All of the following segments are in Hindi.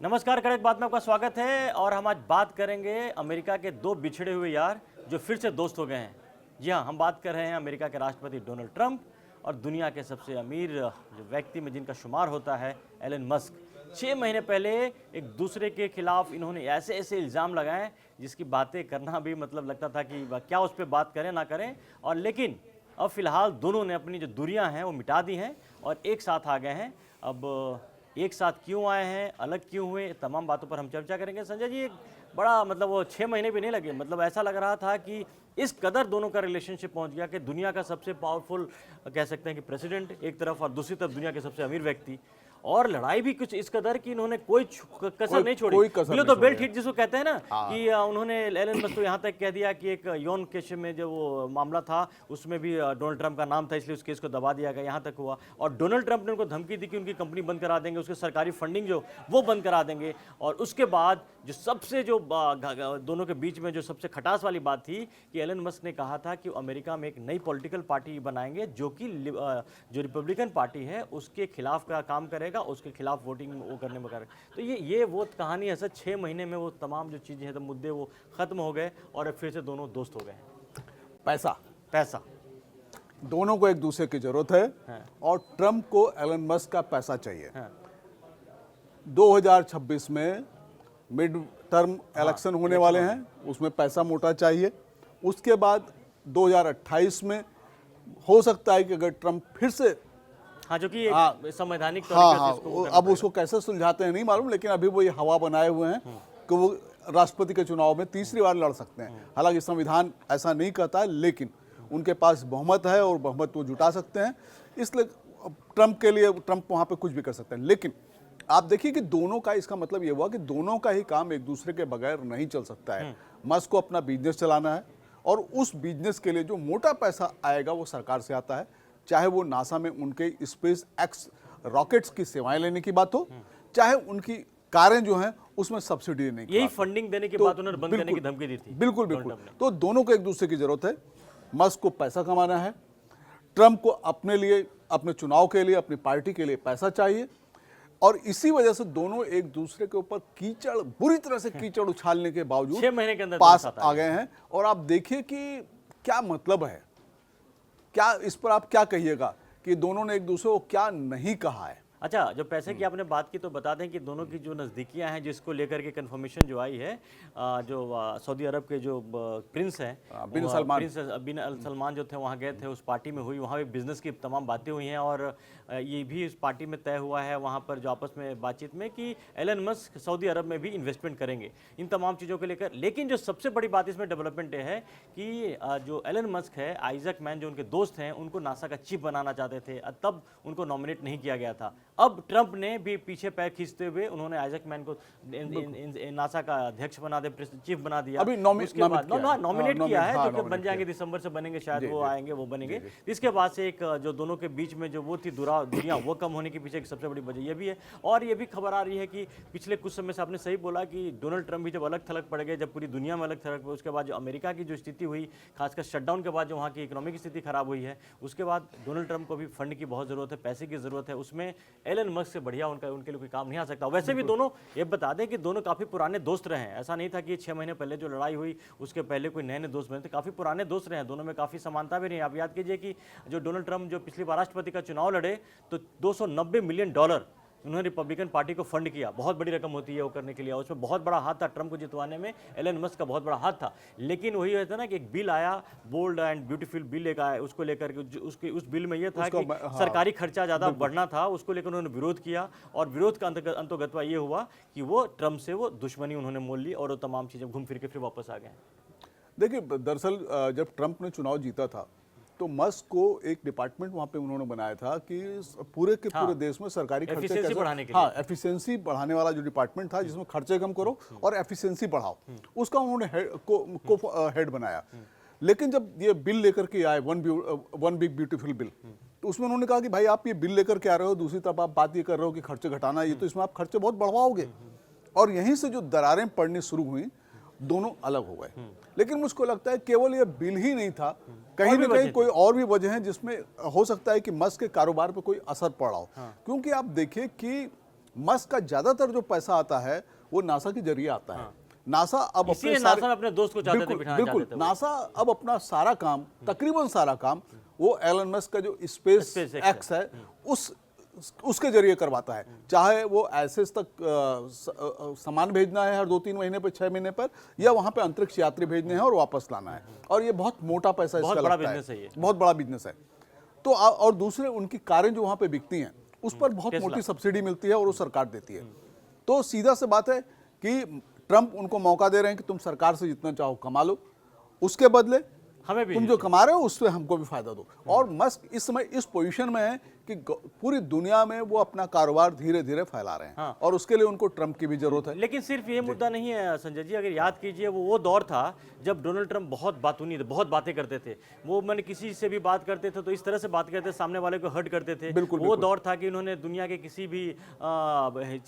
नमस्कार, कड़क बात में आपका स्वागत है। और हम आज बात करेंगे अमेरिका के दो बिछड़े हुए यार जो फिर से दोस्त हो गए हैं। जी हाँ, हम बात कर रहे हैं अमेरिका के राष्ट्रपति डोनाल्ड ट्रंप और दुनिया के सबसे अमीर जो व्यक्ति में जिनका शुमार होता है एलन मस्क। 6 महीने पहले एक दूसरे के खिलाफ इन्होंने ऐसे ऐसे इल्ज़ाम लगाए जिसकी बातें करना भी मतलब लगता था कि क्या उस पर बात करें ना करें। और लेकिन अब फिलहाल दोनों ने अपनी जो दूरियां हैं वो मिटा दी हैं और एक साथ आ गए हैं। अब एक साथ क्यों आए हैं, अलग क्यों हुए, तमाम बातों पर हम चर्चा करेंगे। संजय जी, एक बड़ा मतलब वो 6 महीने भी नहीं लगे, मतलब ऐसा लग रहा था कि इस कदर दोनों का रिलेशनशिप पहुंच गया कि दुनिया का सबसे पावरफुल कह सकते हैं कि प्रेसिडेंट एक तरफ और दूसरी तरफ दुनिया के सबसे अमीर व्यक्ति, और लड़ाई भी कुछ इस कदर कि इन्होंने कोई कसर नहीं छोड़ी। बिलो तो बेल्ट हिट जिसको कहते हैं ना कि उन्होंने एलन मस्क को यहाँ तक कह दिया कि एक यौन केस में जो वो मामला था उसमें भी डोनाल्ड ट्रंप का नाम था, इसलिए उस केस को दबा दिया गया, यहाँ तक हुआ। और डोनाल्ड ट्रंप ने उनको धमकी दी कि उनकी कंपनी बंद करा देंगे, उसके सरकारी फंडिंग जो वो बंद करा देंगे। और उसके बाद जो सबसे जो दोनों के बीच में जो सबसे खटास वाली बात थी कि एलन मस्क ने कहा था कि अमेरिका में एक नई पॉलिटिकल पार्टी बनाएंगे जो कि जो रिपब्लिकन पार्टी है उसके खिलाफ का काम करेगा, उसके खिलाफ वोटिंग वो करने में करेगा। तो ये वो कहानी है सर। 6 महीने में वो तमाम जो चीज़ें हैं तो मुद्दे वो खत्म हो गए और फिर से दोनों दोस्त हो गए। पैसा दोनों को एक दूसरे की जरूरत है और ट्रंप को एलन मस्क का पैसा चाहिए। 2026 में मिड टर्म इलेक्शन होने वाले हैं, उसमें पैसा मोटा चाहिए। उसके बाद 2028 में हो सकता है कि अगर ट्रंप फिर से जो कि संवैधानिक तरीके से अब उसको कैसे सुलझाते हैं नहीं मालूम, लेकिन अभी वो ये हवा बनाए हुए हैं कि वो राष्ट्रपति के चुनाव में तीसरी बार लड़ सकते हैं। हालांकि संविधान ऐसा नहीं कहता है, लेकिन उनके पास बहुमत है और बहुमत वो जुटा सकते हैं, इसलिए ट्रंप वहां पे कुछ भी कर सकते हैं। लेकिन आप देखिए कि दोनों का, इसका मतलब ये हुआ कि दोनों का ही काम एक दूसरे के बगैर नहीं चल सकता है। मस्क को अपना बिजनेस चलाना है और उस बिजनेस के लिए जो मोटा पैसा आएगा वो सरकार से आता है, चाहे वो नासा में उनके स्पेस एक्स रॉकेट्स की सेवाएं लेने की बात हो, चाहे उनकी कारें जो हैं उसमें सब्सिडी देने की, यही फंडिंग देने की बात उन्होंने बंद करने की धमकी दी थी। बिल्कुल। तो दोनों को एक दूसरे की जरूरत है। मस्क को पैसा कमाना है, ट्रंप को अपने लिए, अपने चुनाव के लिए, अपनी पार्टी के लिए पैसा चाहिए। और इसी वजह से दोनों एक दूसरे के ऊपर कीचड़, बुरी तरह से कीचड़ उछालने के बावजूद 6 महीने के अंदर पास आ गए हैं। और आप देखिए कि क्या मतलब है, क्या इस पर आप क्या कहिएगा कि दोनों ने एक दूसरे को क्या नहीं कहा है। अच्छा, जो पैसे की आपने बात की तो बता दें कि दोनों की जो नज़दीकियां हैं जिसको लेकर के कंफर्मेशन जो आई है, जो सऊदी अरब के जो प्रिंस हैं बिन सलमान जो थे वहाँ गए थे, उस पार्टी में हुई, वहाँ भी बिजनेस की तमाम बातें हुई हैं। और ये भी इस पार्टी में तय हुआ है वहाँ पर जो आपस में बातचीत में कि एलन मस्क सऊदी अरब में भी इन्वेस्टमेंट करेंगे, इन तमाम चीज़ों को लेकर। लेकिन जो सबसे बड़ी बात इसमें डेवलपमेंट है कि जो एलन मस्क है, आइजक मैन जो उनके दोस्त हैं, उनको नासा का चीफ बनाना चाहते थे, तब उनको नॉमिनेट नहीं किया गया था। अब ट्रंप ने भी पीछे पैर खींचते हुए उन्होंने आइजक मैन को नासा का अध्यक्ष बना दे, चीफ बना दिया। अभी नॉमिनेट किया है, जो कि बन जाएंगे, दिसंबर से बनेंगे शायद, वो आएंगे, वो बनेंगे। इसके बाद से एक जो दोनों के बीच में जो वो थी दूरियां, वो कम होने के पीछे एक सबसे बड़ी वजह ये भी है। और ये भी खबर आ रही है कि पिछले कुछ समय से, आपने सही बोला कि डोनाल्ड ट्रंप भी जब अलग थलग पड़ गए, जब पूरी दुनिया में अलग थलग पड़े, उसके बाद जो अमेरिका की जो स्थिति हुई, खासकर शटडाउन के बाद जो वहाँ की इकोनॉमी की स्थिति खराब हुई है, उसके बाद डोनाल्ड ट्रंप को भी फंड की बहुत जरूरत है, पैसे की जरूरत है। उसमें एलन मस्क से बढ़िया उनके लिए कोई काम नहीं आ सकता। वैसे भी दोनों, ये बता दें कि दोनों काफी पुराने दोस्त रहे हैं, ऐसा नहीं था कि 6 महीने पहले जो लड़ाई हुई उसके पहले कोई नए दोस्त बने थे, काफी पुराने दोस्त रहे हैं। दोनों में काफी समानता भी नहीं। आप याद कीजिए कि जो डोनाल्ड ट्रंप जो पिछली बार राष्ट्रपति का चुनाव लड़े तो $290 मिलियन उन्होंने रिपब्लिकन पार्टी को फंड किया। बहुत बड़ी रकम होती है वो करने के लिए, उसमें बहुत बड़ा हाथ था ट्रंप को जितवाने में, एलन मस्क का बहुत बड़ा हाथ था। लेकिन वही होता ना कि एक बिल आया, बोल्ड एंड ब्यूटीफुल बिल एक आया, उसको लेकर के उस बिल में यह था कि सरकारी खर्चा ज़्यादा बढ़ना था, उसको लेकर उन्होंने विरोध किया। और विरोध का अंतर्गतवा ये हुआ कि वो ट्रंप से वो दुश्मनी उन्होंने मोल ली और वो तमाम चीज़ें घूम फिर के फिर वापस आ गए। देखिए, दरअसल जब ट्रंप ने चुनाव जीता था तो मस्क को एक डिपार्टमेंट वहां पे उन्होंने बनाया था कि पूरे के पूरे देश में सरकारी खर्चे कैसे बढ़ाने के लिए, एफिशिएंसी बढ़ाने वाला जो डिपार्टमेंट था जिसमें खर्चे कम करो और एफिशिएंसी बढ़ाओ, उसका उन्होंने हेड बनाया। लेकिन जब ये बिल लेकर के आए, वन बिग ब्यूटीफुल बिल, तो उसमें उन्होंने कहा कि भाई आप ये बिल लेकर के आ रहे हो, दूसरी तरफ आप बात ये कर रहे हो कि खर्चे घटाना, ये तो इसमें आप खर्चे बहुत बढ़वाओगे। और यहीं से जो दरारें पड़नी शुरू हुई, दोनों अलग हो गए। लेकिन मुझको लगता है केवल ये बिल ही नहीं था, कहीं ना कहीं कोई और भी वजह है जिसमें हो सकता है कि मस्क के कारोबार पर कोई असर पड़ा हो। क्योंकि आप देखिए कि मस्क का ज्यादातर जो पैसा आता है वो नासा के जरिए आता है। नासा अब इसीलिए नासा में अपने दोस्त को चाहते थे, बिठाना बिल्कुल चाहते थे। नासा अब अपना सारा काम, तकरीबन सारा काम वो एलन मस्क का जो स्पेस एक्स है उसके जरिए करवाता है। चाहे वो एसएस तक सामान भेजना है हर 2-3 महीने पर, 6 महीने पर, या वहां पे अंतरिक्ष यात्री भेजने हैं और वापस लाना है। और ये बहुत मोटा पैसा इसका लगता है, बहुत बड़ा बिजनेस है। तो और दूसरे उनकी कारें जो वहां पे बिकती हैं उस पर बहुत मोटी सब्सिडी मिलती है और वो सरकार देती है। तो सीधा से बात है कि ट्रंप उनको मौका दे रहे हैं कि तुम सरकार से जितना चाहो कमा लो, उसके बदले हमें भी तुम जो कमा रहे हो उससे हमको भी फायदा दो। और मस्क इस समय इस पोजीशन में है कि पूरी दुनिया में वो अपना कारोबार धीरे धीरे फैला रहे हैं। और उसके लिए उनको ट्रंप की भी जरूरत है। लेकिन सिर्फ ये मुद्दा नहीं है संजय जी, अगर याद कीजिए वो दौर था जब डोनाल्ड ट्रंप बहुत बातूनी थे, बहुत बातें करते थे। वो मैंने किसी से भी बात करते थे तो इस तरह से बात करते थे, सामने वाले को हर्ट करते थे। वो दौर था कि उन्होंने दुनिया के किसी भी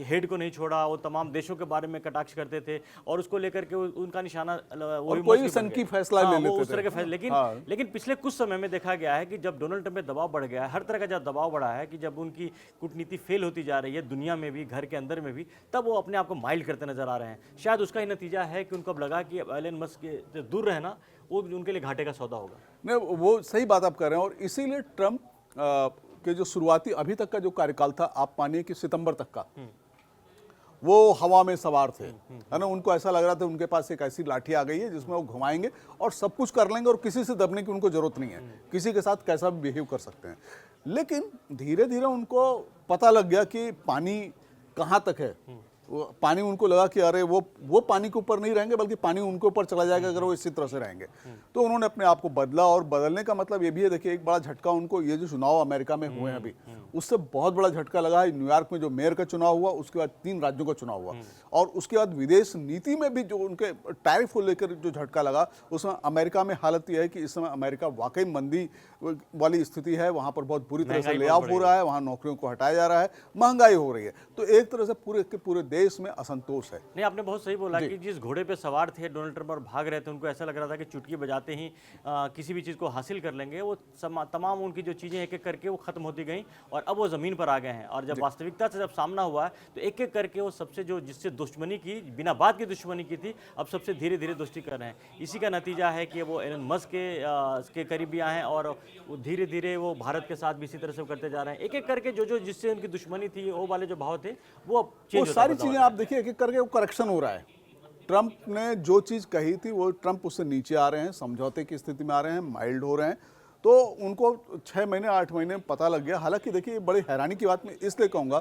हेड को नहीं छोड़ा, वो तमाम देशों के बारे में कटाक्ष करते थे और उसको लेकर के उनका निशाना कोई सनकी फैसला ले लेते थे, उस तरह के फैसले। लेकिन पिछले कुछ समय में देखा गया है कि जब डोनाल्ड ट्रंप पे दबाव बढ़ गया है, हर तरह का जब दबाव बढ़ा है कि जब उनकी कूटनीति फेल होती जा रही है दुनिया में भी, घर के अंदर में भी, तब वो अपने आप को माइल्ड करते नजर आ रहे हैं। शायद उसका ही नतीजा है कि उनको अब लगा कि अब एलन मस्क के दूर रहना वो उनके लिए घाटे का सौदा होगा। नहीं, वो सही बात आप कर रहे हैं। और इसीलिए ट्रंप के जो शुरुआती अभी तक का जो कार्यकाल था, आप मानिए कि सितंबर तक का, वो हवा में सवार थे, है ना। उनको ऐसा लग रहा था उनके पास एक ऐसी लाठी आ गई है जिसमें वो घुमाएंगे और सब कुछ कर लेंगे और किसी से दबने की उनको जरूरत नहीं है, किसी के साथ कैसा भी बिहेव कर सकते हैं। लेकिन धीरे धीरे उनको पता लग गया कि पानी कहाँ तक है। पानी उनको लगा कि अरे वो पानी के ऊपर नहीं रहेंगे बल्कि पानी उनके ऊपर चला जाएगा अगर वो इसी तरह से रहेंगे। तो उन्होंने अपने आप को बदला। और बदलने का मतलब ये भी है, देखिए, एक बड़ा झटका उनको ये जो चुनाव अमेरिका में हुए हैं अभी, उससे बहुत बड़ा झटका लगा है। न्यूयॉर्क में जो मेयर का चुनाव हुआ, उसके बाद 3 राज्यों का चुनाव हुआ, और उसके बाद विदेश नीति में भी जो उनके टैरिफ को लेकर जो झटका लगा, उसमें अमेरिका में हालत यह है कि इस समय अमेरिका वाकई मंदी वाली स्थिति है। वहां पर बहुत बुरी तरह से ले ऑफ हो रहा है, वहां नौकरियों को हटाया जा रहा है, महंगाई हो रही है। तो एक तरह से पूरे के पूरे देश में असंतोष है। नहीं, आपने बहुत सही बोला कि जिस घोड़े पे सवार थे डोनाल्ड ट्रंप और भाग रहे थे, उनको ऐसा लग रहा था कि चुटकी बजाते ही किसी भी चीज़ को हासिल कर लेंगे। वो तमाम उनकी जो चीज़ें एक एक करके वो खत्म होती गई और अब वो ज़मीन पर आ गए हैं। और जब वास्तविकता से जब सामना हुआ तो एक एक करके वो सबसे जो जिससे दुश्मनी की, बिना बात की दुश्मनी की थी, अब सबसे धीरे धीरे दोस्ती कर रहे हैं। इसी का नतीजा है कि वो एलन मस्क के करीब भी आए हैं और धीरे धीरे वो भारत के साथ भी इसी तरह से करते जा रहे हैं। एक एक करके जो जिससे उनकी दुश्मनी थी, वो वाले जो भाव थे, वो अब चेंज सारी चीज़ें आप देखिए एक एक करके वो करेक्शन हो रहा है। ट्रंप ने जो चीज़ कही थी वो ट्रंप उससे नीचे आ रहे हैं, समझौते की स्थिति में आ रहे हैं, माइल्ड हो रहे हैं। तो उनको 6 महीने 8 महीने में पता लग गया। हालांकि देखिए, बड़ी हैरानी की बात मैं इसलिए कहूँगा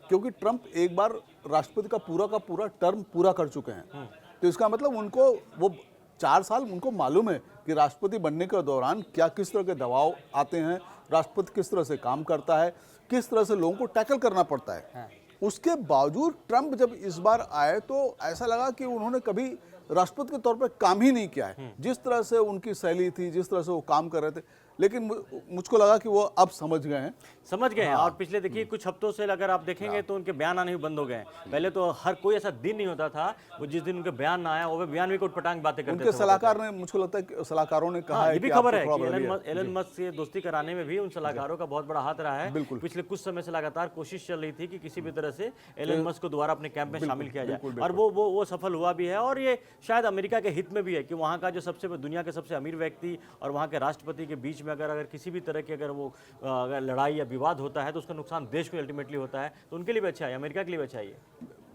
क्योंकि ट्रंप एक बार राष्ट्रपति का पूरा टर्म पूरा कर चुके हैं। तो इसका मतलब उनको वो 4 साल उनको मालूम है कि राष्ट्रपति बनने के दौरान किस तरह के दबाव आते हैं, राष्ट्रपति किस तरह से काम करता है, किस तरह से लोगों को टैकल करना पड़ता है। उसके बावजूद ट्रंप जब इस बार आए तो ऐसा लगा कि उन्होंने कभी राष्ट्रपति के तौर पर काम ही नहीं किया है। जिस तरह से उनकी शैली थी, जिस तरह से वो काम कर रहे थे, लेकिन मुझको लगा कि वो अब समझ गए हैं। और पिछले देखिए कुछ हफ्तों से अगर आप देखेंगे तो उनके बयान आने भी बंद हो गए हैं। पहले तो हर कोई ऐसा दिन नहीं होता था वो जिस दिन उनके बयान ना आया, वो बयान भी उटपटांग बातें करते थे। उनके सलाहकार ने, मुझको लगता है कि सलाहकारों ने कहा है, ये भी खबर है कि एलन मस्क से दोस्ती कराने में भी उन सलाहकारों का बहुत बड़ा हाथ रहा है। पिछले कुछ समय से लगातार कोशिश चल रही थी कि किसी भी तरह से एलन मस्क को दोबारा अपने कैंप में शामिल किया जाए, और वो सफल हुआ भी है। और ये शायद अमेरिका के हित में भी है कि वहाँ का जो दुनिया के सबसे अमीर व्यक्ति और वहाँ के राष्ट्रपति के बीच में अगर किसी भी तरह की अगर अगर लड़ाई या विवाद होता है तो उसका नुकसान देश को अल्टीमेटली होता है। तो उनके लिए भी अच्छा है, अमेरिका के लिए भी अच्छा है।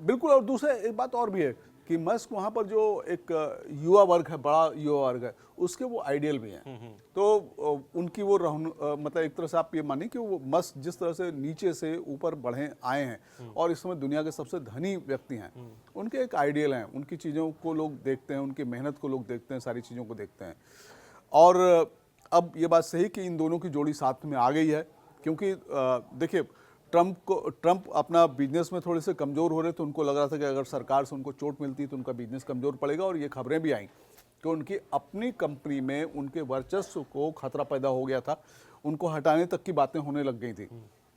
बिल्कुल। और दूसरा एक बात और भी है कि मस्क वहाँ पर जो एक युवा वर्ग है, बड़ा युवा वर्ग है, उसके वो आइडियल भी हैं। तो उनकी वो मतलब एक तरह से आप ये मानिए कि वो मस्क जिस तरह से नीचे से ऊपर बढ़े आए हैं और इस समय दुनिया के सबसे धनी व्यक्ति हैं, उनके एक आइडियल हैं। उनकी चीज़ों को लोग देखते हैं, उनकी मेहनत को लोग देखते हैं, सारी चीज़ों को देखते हैं। और अब ये बात सही कि इन दोनों की जोड़ी साथ में आ गई है, क्योंकि देखिए, ट्रंप अपना बिजनेस में थोड़े से कमज़ोर हो रहे थे। उनको लग रहा था कि अगर सरकार से उनको चोट मिलती तो उनका बिजनेस कमज़ोर पड़ेगा, और ये खबरें भी आईं कि उनकी अपनी कंपनी में उनके वर्चस्व को खतरा पैदा हो गया था, उनको हटाने तक की बातें होने लग गई थी।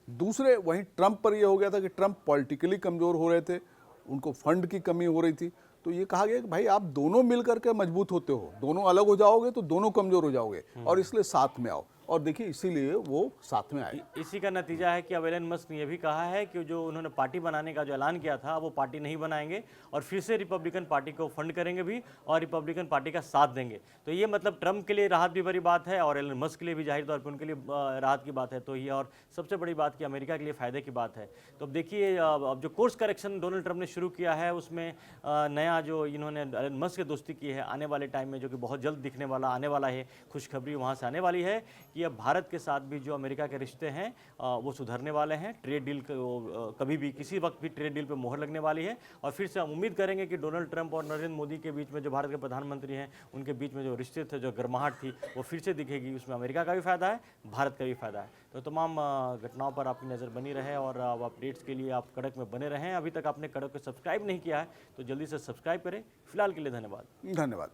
दूसरे वहीं ट्रंप पर यह हो गया था कि ट्रंप पॉलिटिकली कमज़ोर हो रहे थे, उनको फंड की कमी हो रही थी। तो ये कहा गया कि भाई आप दोनों मिल करके मजबूत होते हो, दोनों अलग हो जाओगे तो दोनों कमज़ोर हो जाओगे, और इसलिए साथ में आओ। और देखिए इसीलिए वो साथ में आए। इसी का नतीजा है कि अब एलन मस्क ने यह भी कहा है कि जो उन्होंने पार्टी बनाने का जो ऐलान किया था वो पार्टी नहीं बनाएंगे और फिर से रिपब्लिकन पार्टी को फंड करेंगे भी और रिपब्लिकन पार्टी का साथ देंगे। तो ये मतलब ट्रंप के लिए राहत भी बड़ी बात है और एलन मस्क के लिए भी जाहिर तौर पर उनके लिए राहत की बात है। तो ये और सबसे बड़ी बात कि अमेरिका के लिए फ़ायदे की बात है। तो अब देखिए अब जो कोर्स करेक्शन डोनाल्ड ट्रंप ने शुरू किया है उसमें नया जो इन्होंने एलन मस्क से दोस्ती की है आने वाले टाइम में, जो कि बहुत जल्द दिखने वाला आने वाला है, खुशखबरी वहाँ से आने वाली है कि अब भारत के साथ भी जो अमेरिका के रिश्ते हैं वो सुधरने वाले हैं। ट्रेड डील कभी भी किसी वक्त भी ट्रेड डील पर मोहर लगने वाली है और फिर से हम उम्मीद करेंगे कि डोनाल्ड ट्रंप और नरेंद्र मोदी के बीच में, जो भारत के प्रधानमंत्री हैं, उनके बीच में जो रिश्ते थे, जो गर्माहट थी, वो फिर से दिखेगी। उसमें अमेरिका का भी फ़ायदा है, भारत का भी फ़ायदा है। तो तमाम घटनाओं पर आपकी नज़र बनी रहे और अपडेट्स के लिए आप कड़क में बने रहें। अभी तक आपने कड़क को सब्सक्राइब नहीं किया है तो जल्दी से सब्सक्राइब करें। फिलहाल के लिए धन्यवाद। धन्यवाद।